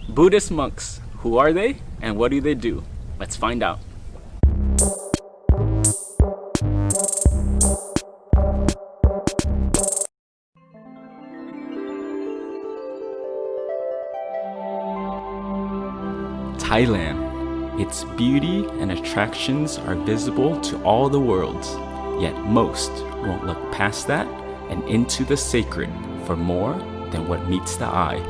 Buddhist monks. Who are they and what do they do? Let's find out. Thailand. Its beauty and attractions are visible to all the world, yet most won't look past that and into the sacred for more than what meets the eye.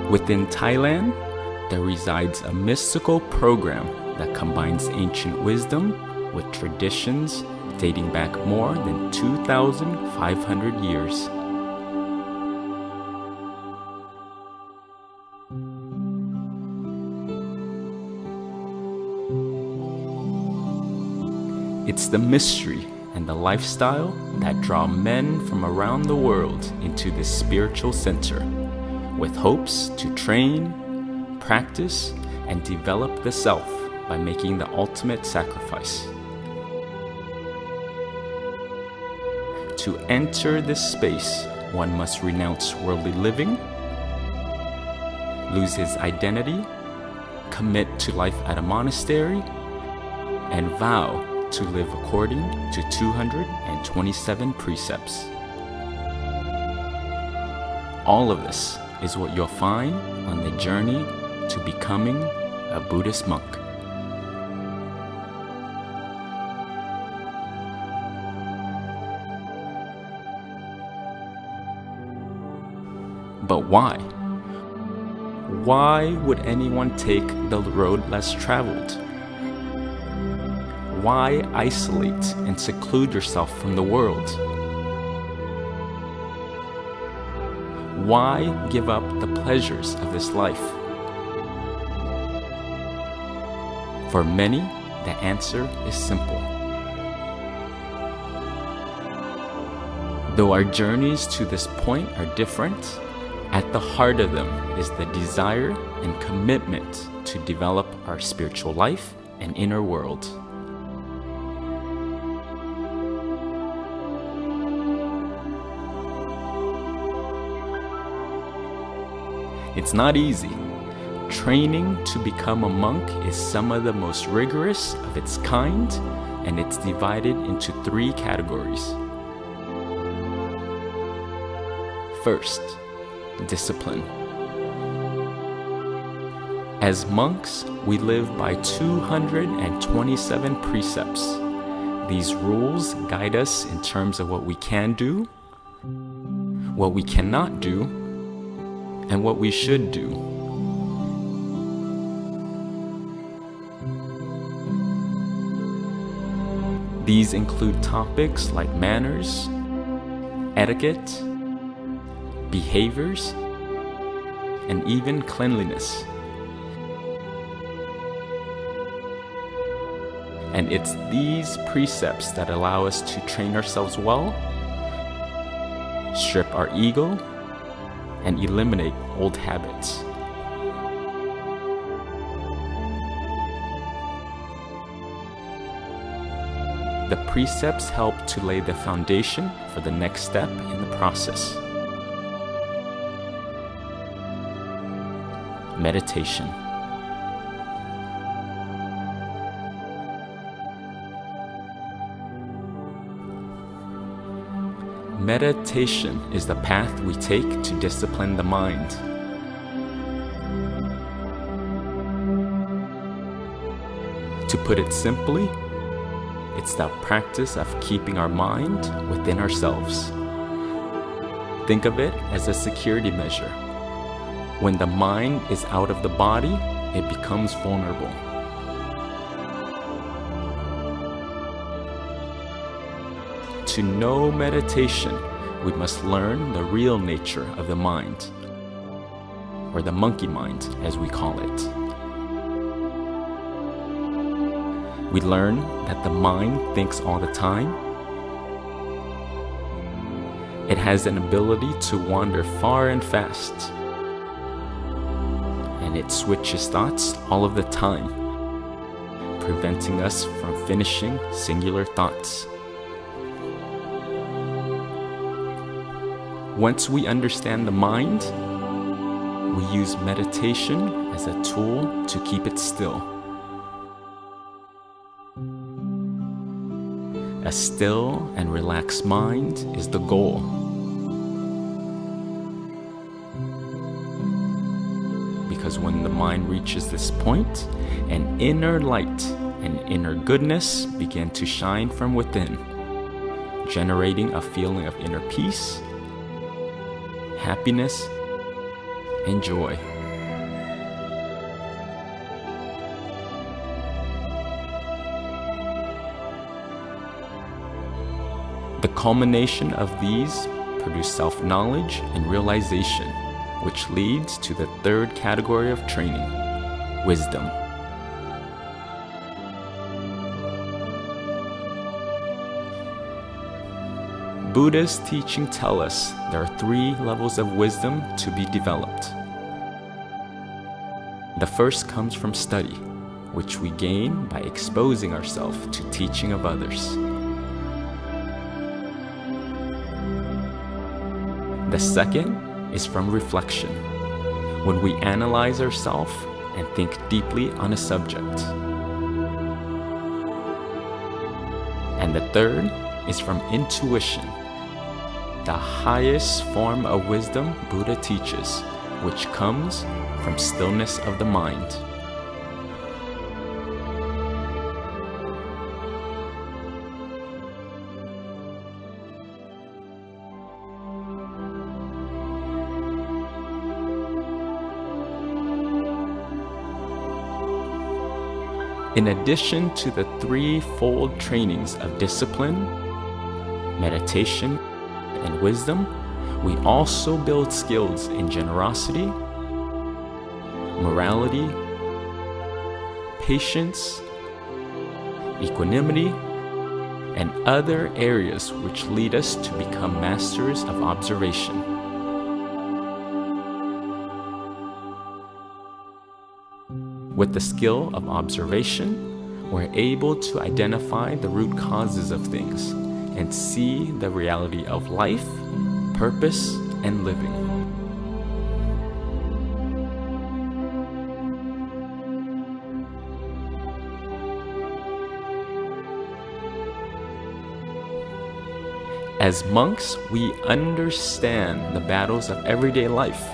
Within Thailand, there resides a mystical program that combines ancient wisdom with traditions dating back more than 2,500 years. It's the mystery and the lifestyle that draw men from around the world into this spiritual center, with hopes to train, practice, and develop the self by making the ultimate sacrifice. To enter this space, one must renounce worldly living, lose his identity, commit to life at a monastery, and vow to live according to 227 precepts. All of this is what you'll find on the journey to becoming a Buddhist monk. But why? Why would anyone take the road less traveled? Why isolate and seclude yourself from the world? Why give up the pleasures of this life? For many, the answer is simple. Though our journeys to this point are different, at the heart of them is the desire and commitment to develop our spiritual life and inner world. It's not easy. Training to become a monk is some of the most rigorous of its kind, and it's divided into 3 categories. First, discipline. As monks, we live by 227 precepts. These rules guide us in terms of what we can do, what we cannot do, and what we should do. These include topics like manners, etiquette, behaviors, and even cleanliness. And it's these precepts that allow us to train ourselves well, strip our ego, and eliminate old habits. The precepts help to lay the foundation for the next step in the process. Meditation. Meditation is the path we take to discipline the mind. To put it simply, it's the practice of keeping our mind within ourselves. Think of it as a security measure. When the mind is out of the body, it becomes vulnerable. To know meditation, we must learn the real nature of the mind, or the monkey mind, as we call it. We learn that the mind thinks all the time. It has an ability to wander far and fast, and it switches thoughts all of the time, preventing us from finishing singular thoughts. Once we understand the mind, we use meditation as a tool to keep it still. A still and relaxed mind is the goal. Because when the mind reaches this point, an inner light and inner goodness begin to shine from within, generating a feeling of inner peace, happiness, and joy. The culmination of these produce self-knowledge and realization, which leads to the third category of training, wisdom. Buddhist teachings tell us there are 3 levels of wisdom to be developed. The first comes from study, which we gain by exposing ourselves to teaching of others. The second is from reflection, when we analyze ourselves and think deeply on a subject. And the third is from intuition, the highest form of wisdom Buddha teaches, which comes from stillness of the mind. In addition to the 3-fold trainings of discipline, meditation, and wisdom, we also build skills in generosity, morality, patience, equanimity, and other areas which lead us to become masters of observation. With the skill of observation, we're able to identify the root causes of things and see the reality of life, purpose, and living. As monks, we understand the battles of everyday life,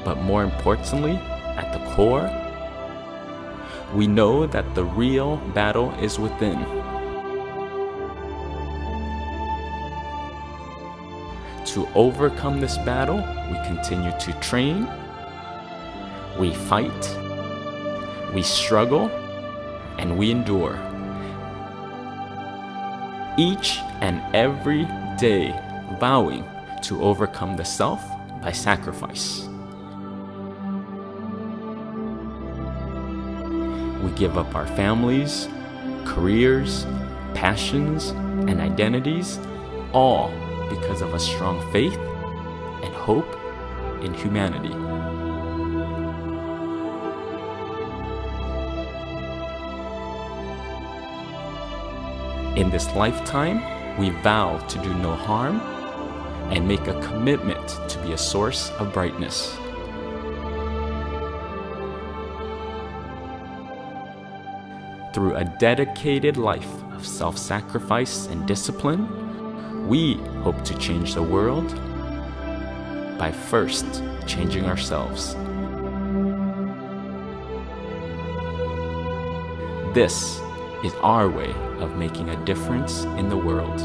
but more importantly, at the core, we know that the real battle is within. To overcome this battle, we continue to train, we fight, we struggle, and we endure. Each and every day, vowing to overcome the self by sacrifice. We give up our families, careers, passions, and identities, all because of a strong faith and hope in humanity. In this lifetime, we vow to do no harm and make a commitment to be a source of brightness. Through a dedicated life of self-sacrifice and discipline, we hope to change the world by first changing ourselves. This is our way of making a difference in the world.